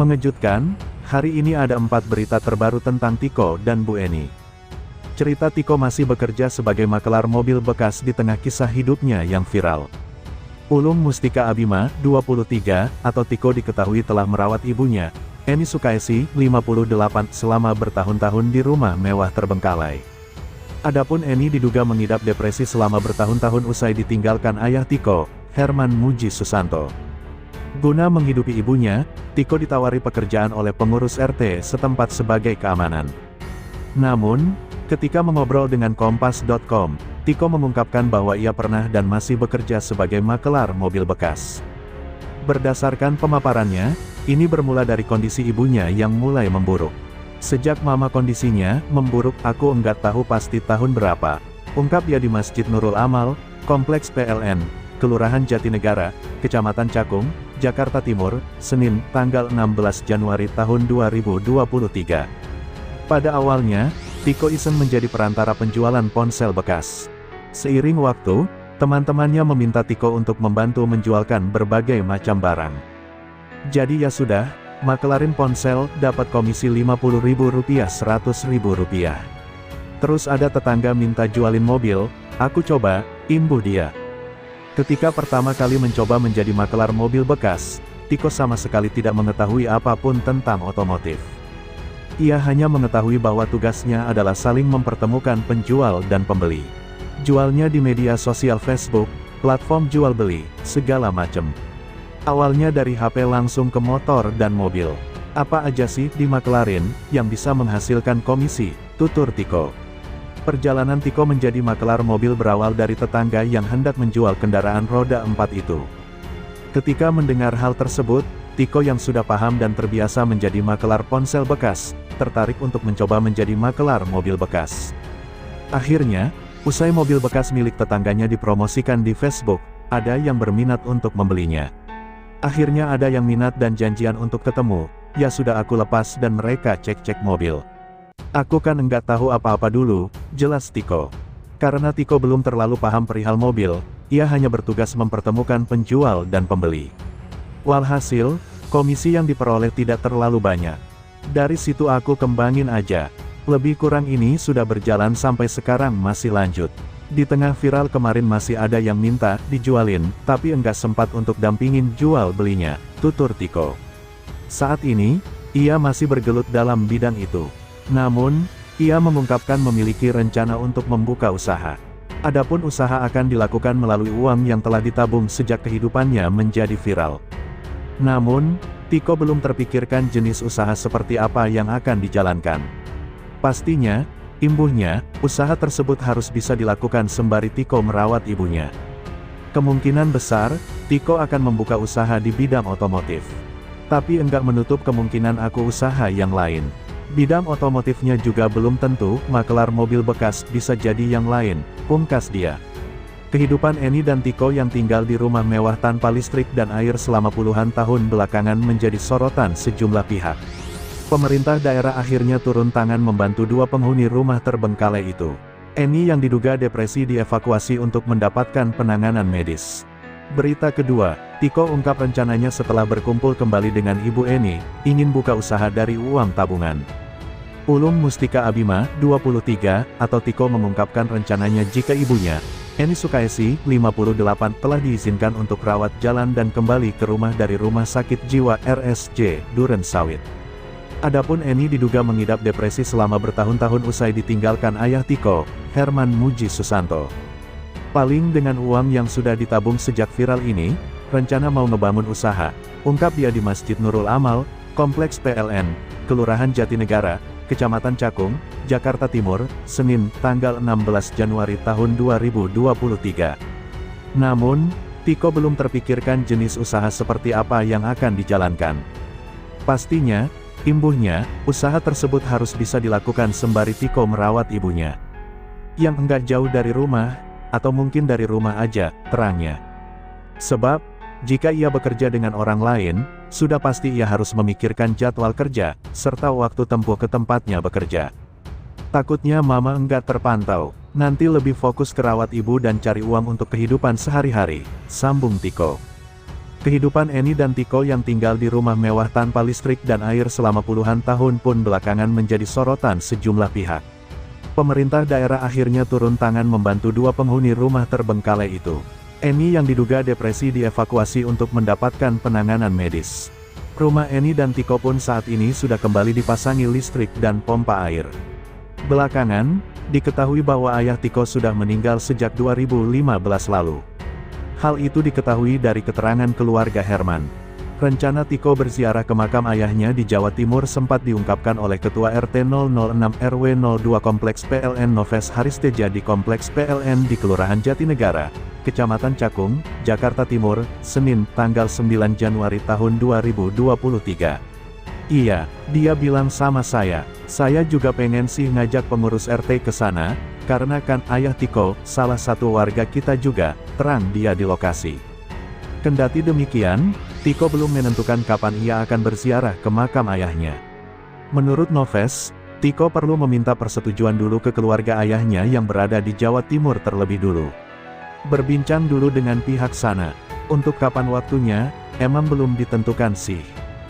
Mengejutkan, hari ini ada 4 berita terbaru tentang Tiko dan Bu Eni. Cerita Tiko masih bekerja sebagai makelar mobil bekas di tengah kisah hidupnya yang viral. Ulung Mustika Abima, 23, atau Tiko diketahui telah merawat ibunya, Eni Sukaisi, 58, selama bertahun-tahun di rumah mewah terbengkalai. Adapun Eni diduga mengidap depresi selama bertahun-tahun usai ditinggalkan ayah Tiko, Herman Muji Susanto. Guna menghidupi ibunya, Tiko ditawari pekerjaan oleh pengurus RT setempat sebagai keamanan. Namun, ketika mengobrol dengan Kompas.com, Tiko mengungkapkan bahwa ia pernah dan masih bekerja sebagai makelar mobil bekas. Berdasarkan pemaparannya, ini bermula dari kondisi ibunya yang mulai memburuk. Sejak mama kondisinya memburuk, aku enggak tahu pasti tahun berapa, ungkap dia di Masjid Nurul Amal, Kompleks PLN, Kelurahan Jatinegara, Kecamatan Cakung, Jakarta Timur, Senin, tanggal 16 Januari tahun 2023. Pada awalnya, Tiko iseng menjadi perantara penjualan ponsel bekas. Seiring waktu, teman-temannya meminta Tiko untuk membantu menjualkan berbagai macam barang. Jadi ya sudah, makelarin ponsel, dapat komisi Rp50.000, Rp100.000. Terus ada tetangga minta jualin mobil, aku coba, imbuh dia. Ketika pertama kali mencoba menjadi makelar mobil bekas, Tiko sama sekali tidak mengetahui apapun tentang otomotif. Ia hanya mengetahui bahwa tugasnya adalah saling mempertemukan penjual dan pembeli. Jualnya di media sosial Facebook, platform jual beli, segala macam. Awalnya dari HP langsung ke motor dan mobil. Apa aja sih di makelarin yang bisa menghasilkan komisi, tutur Tiko. Perjalanan Tiko menjadi makelar mobil berawal dari tetangga yang hendak menjual kendaraan roda 4 itu. Ketika mendengar hal tersebut, Tiko yang sudah paham dan terbiasa menjadi makelar ponsel bekas, tertarik untuk mencoba menjadi makelar mobil bekas. Akhirnya, usai mobil bekas milik tetangganya dipromosikan di Facebook, ada yang berminat untuk membelinya. Akhirnya ada yang minat dan janjian untuk ketemu, ya sudah aku lepas dan mereka cek-cek mobil. Aku kan enggak tahu apa-apa dulu, jelas Tiko. Karena Tiko belum terlalu paham perihal mobil, ia hanya bertugas mempertemukan penjual dan pembeli. Walhasil, komisi yang diperoleh tidak terlalu banyak. Dari situ aku kembangin aja. Lebih kurang ini sudah berjalan sampai sekarang masih lanjut. Di tengah viral kemarin masih ada yang minta dijualin, tapi enggak sempat untuk dampingin jual belinya, tutur Tiko. Saat ini, ia masih bergelut dalam bidang itu. Namun, ia mengungkapkan memiliki rencana untuk membuka usaha. Adapun usaha akan dilakukan melalui uang yang telah ditabung sejak kehidupannya menjadi viral. Namun, Tiko belum terpikirkan jenis usaha seperti apa yang akan dijalankan. Pastinya, imbuhnya, usaha tersebut harus bisa dilakukan sembari Tiko merawat ibunya. Kemungkinan besar, Tiko akan membuka usaha di bidang otomotif. Tapi enggak menutup kemungkinan aku usaha yang lain. Bidang otomotifnya juga belum tentu, makelar mobil bekas bisa jadi yang lain, pungkas dia. Kehidupan Eni dan Tiko yang tinggal di rumah mewah tanpa listrik dan air selama puluhan tahun belakangan menjadi sorotan sejumlah pihak. Pemerintah daerah akhirnya turun tangan membantu 2 penghuni rumah terbengkalai itu. Eni yang diduga depresi dievakuasi untuk mendapatkan penanganan medis. Berita kedua, Tiko ungkap rencananya setelah berkumpul kembali dengan Ibu Eni, ingin buka usaha dari uang tabungan. Ulung Mustika Abima, 23, atau Tiko mengungkapkan rencananya jika ibunya, Eni Sukaisi, 58, telah diizinkan untuk rawat jalan dan kembali ke rumah dari Rumah Sakit Jiwa RSJ, Duren Sawit. Adapun Eni diduga mengidap depresi selama bertahun-tahun usai ditinggalkan ayah Tiko, Herman Muji Susanto. Paling dengan uang yang sudah ditabung sejak viral ini, rencana mau ngebangun usaha, ungkap dia di Masjid Nurul Amal, Kompleks PLN, Kelurahan Jatinegara, Kecamatan Cakung, Jakarta Timur, Senin, tanggal 16 Januari tahun 2023. Namun, Tiko belum terpikirkan jenis usaha seperti apa yang akan dijalankan. Pastinya, imbuhnya, usaha tersebut harus bisa dilakukan sembari Tiko merawat ibunya. Yang enggak jauh dari rumah, atau mungkin dari rumah aja, terangnya. Sebab, jika ia bekerja dengan orang lain, sudah pasti ia harus memikirkan jadwal kerja, serta waktu tempuh ke tempatnya bekerja. Takutnya mama enggak terpantau, nanti lebih fokus ke rawat ibu dan cari uang untuk kehidupan sehari-hari, sambung Tiko. Kehidupan Eni dan Tiko yang tinggal di rumah mewah tanpa listrik dan air selama puluhan tahun pun belakangan menjadi sorotan sejumlah pihak. Pemerintah daerah akhirnya turun tangan membantu dua penghuni rumah terbengkalai itu. Eni yang diduga depresi dievakuasi untuk mendapatkan penanganan medis. Rumah Eni dan Tiko pun saat ini sudah kembali dipasangi listrik dan pompa air. Belakangan, diketahui bahwa ayah Tiko sudah meninggal sejak 2015 lalu. Hal itu diketahui dari keterangan keluarga Herman. Rencana Tiko berziarah ke makam ayahnya di Jawa Timur sempat diungkapkan oleh Ketua RT 006 RW 02 Kompleks PLN Noves Haristeja di Kompleks PLN di Kelurahan Jatinegara, Kecamatan Cakung, Jakarta Timur, Senin, tanggal 9 Januari tahun 2023. Iya, dia bilang sama saya juga pengen sih ngajak pengurus RT ke sana, karena kan ayah Tiko, salah satu warga kita juga, terang dia di lokasi. Kendati demikian, Tiko belum menentukan kapan ia akan berziarah ke makam ayahnya. Menurut Noves, Tiko perlu meminta persetujuan dulu ke keluarga ayahnya yang berada di Jawa Timur terlebih dulu. Berbincang dulu dengan pihak sana. Untuk kapan waktunya, emang belum ditentukan sih.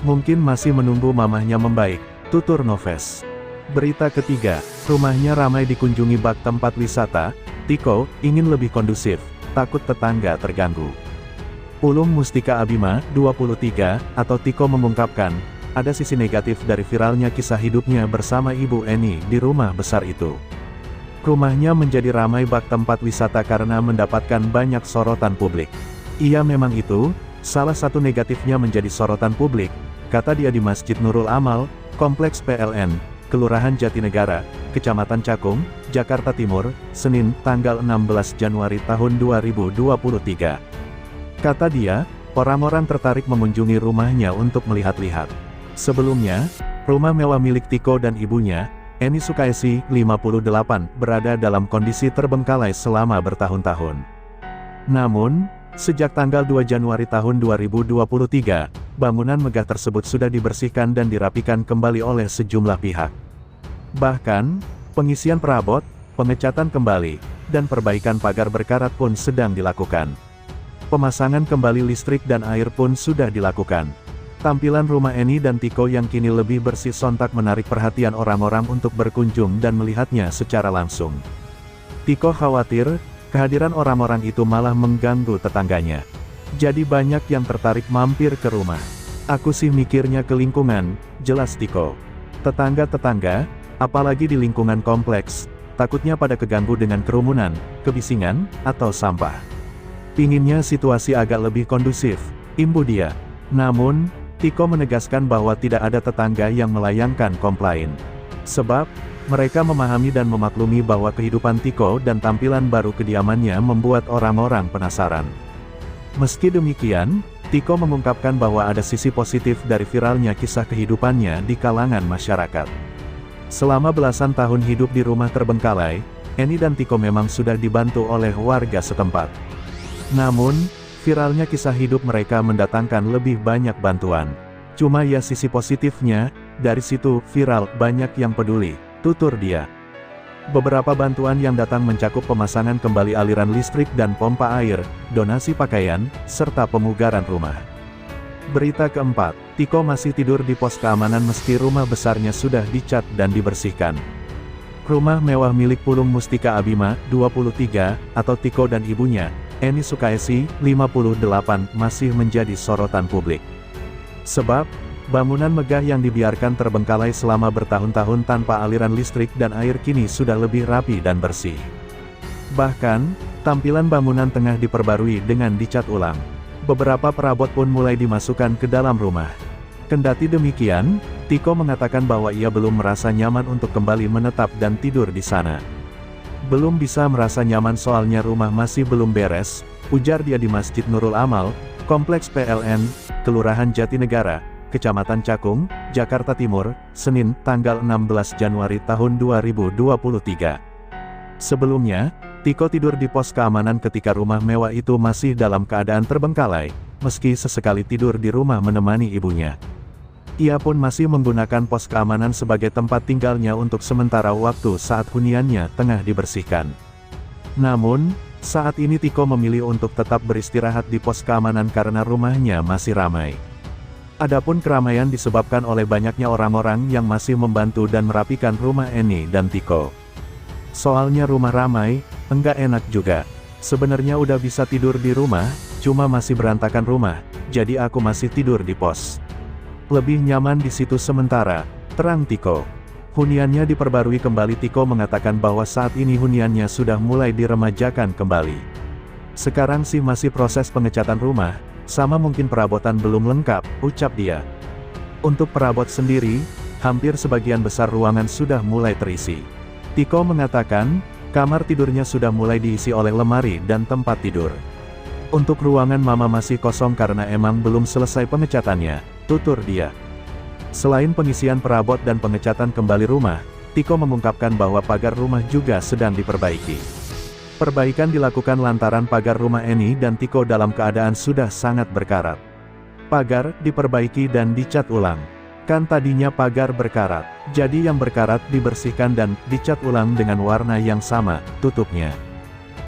Mungkin masih menunggu mamahnya membaik, tutur Noves. Berita ketiga, rumahnya ramai dikunjungi bak tempat wisata. Tiko ingin lebih kondusif, takut tetangga terganggu. Ulum Mustika Abima, 23, atau Tiko mengungkapkan, ada sisi negatif dari viralnya kisah hidupnya bersama Ibu Eni di rumah besar itu. Rumahnya menjadi ramai bak tempat wisata karena mendapatkan banyak sorotan publik. Iya memang itu, salah satu negatifnya menjadi sorotan publik, kata dia di Masjid Nurul Amal, Kompleks PLN, Kelurahan Jatinegara, Kecamatan Cakung, Jakarta Timur, Senin, tanggal 16 Januari tahun 2023. Kata dia, orang-orang tertarik mengunjungi rumahnya untuk melihat-lihat. Sebelumnya, rumah mewah milik Tiko dan ibunya, Eni Sukaisi, 58, berada dalam kondisi terbengkalai selama bertahun-tahun. Namun, sejak tanggal 2 Januari tahun 2023, bangunan megah tersebut sudah dibersihkan dan dirapikan kembali oleh sejumlah pihak. Bahkan, pengisian perabot, pengecatan kembali, dan perbaikan pagar berkarat pun sedang dilakukan. Pemasangan kembali listrik dan air pun sudah dilakukan. Tampilan rumah Eni dan Tiko yang kini lebih bersih sontak menarik perhatian orang-orang untuk berkunjung dan melihatnya secara langsung. Tiko khawatir, kehadiran orang-orang itu malah mengganggu tetangganya. Jadi banyak yang tertarik mampir ke rumah. Aku sih mikirnya ke lingkungan, jelas Tiko. Tetangga-tetangga, apalagi di lingkungan kompleks, takutnya pada keganggu dengan kerumunan, kebisingan, atau sampah. Pinginnya situasi agak lebih kondusif, imbu dia. Namun, Tiko menegaskan bahwa tidak ada tetangga yang melayangkan komplain. Sebab, mereka memahami dan memaklumi bahwa kehidupan Tiko dan tampilan baru kediamannya membuat orang-orang penasaran. Meski demikian, Tiko mengungkapkan bahwa ada sisi positif dari viralnya kisah kehidupannya di kalangan masyarakat. Selama belasan tahun hidup di rumah terbengkalai, Eni dan Tiko memang sudah dibantu oleh warga setempat. Namun, viralnya kisah hidup mereka mendatangkan lebih banyak bantuan. Cuma ya sisi positifnya, dari situ viral banyak yang peduli, tutur dia. Beberapa bantuan yang datang mencakup pemasangan kembali aliran listrik dan pompa air, donasi pakaian, serta pemugaran rumah. Berita keempat, Tiko masih tidur di pos keamanan meski rumah besarnya sudah dicat dan dibersihkan. Rumah mewah milik Ulum Mustika Abima, 23, atau Tiko dan ibunya, Eni Sukaisi, 58, masih menjadi sorotan publik. Sebab, bangunan megah yang dibiarkan terbengkalai selama bertahun-tahun tanpa aliran listrik dan air kini sudah lebih rapi dan bersih. Bahkan, tampilan bangunan tengah diperbarui dengan dicat ulang. Beberapa perabot pun mulai dimasukkan ke dalam rumah. Kendati demikian, Tiko mengatakan bahwa ia belum merasa nyaman untuk kembali menetap dan tidur di sana. Belum bisa merasa nyaman soalnya rumah masih belum beres, ujar dia di Masjid Nurul Amal, Kompleks PLN, Kelurahan Jatinegara, Kecamatan Cakung, Jakarta Timur, Senin, tanggal 16 Januari tahun 2023. Sebelumnya, Tiko tidur di pos keamanan ketika rumah mewah itu masih dalam keadaan terbengkalai, meski sesekali tidur di rumah menemani ibunya. Ia pun masih menggunakan pos keamanan sebagai tempat tinggalnya untuk sementara waktu saat huniannya tengah dibersihkan. Namun, Saat ini Tiko memilih untuk tetap beristirahat di pos keamanan karena rumahnya masih ramai. Adapun keramaian disebabkan oleh banyaknya orang-orang yang masih membantu dan merapikan rumah Eni dan Tiko. Soalnya rumah ramai, enggak enak juga. Sebenarnya udah bisa tidur di rumah, cuma masih berantakan rumah, jadi aku masih tidur di pos. Lebih nyaman di situ sementara, terang Tiko. Huniannya diperbarui kembali. Tiko mengatakan bahwa saat ini huniannya sudah mulai diremajakan kembali. Sekarang sih masih proses pengecatan rumah, sama mungkin perabotan belum lengkap, ucap dia. Untuk perabot sendiri, hampir sebagian besar ruangan sudah mulai terisi. Tiko mengatakan, kamar tidurnya sudah mulai diisi oleh lemari dan tempat tidur. Untuk ruangan mama masih kosong karena emang belum selesai pengecatannya, tutur dia. Selain pengisian perabot dan pengecatan kembali rumah, Tiko mengungkapkan bahwa pagar rumah juga sedang diperbaiki. Perbaikan dilakukan lantaran pagar rumah Eni dan Tiko dalam keadaan sudah sangat berkarat. Pagar diperbaiki dan dicat ulang. Kan tadinya pagar berkarat, jadi yang berkarat dibersihkan dan dicat ulang dengan warna yang sama, tutupnya.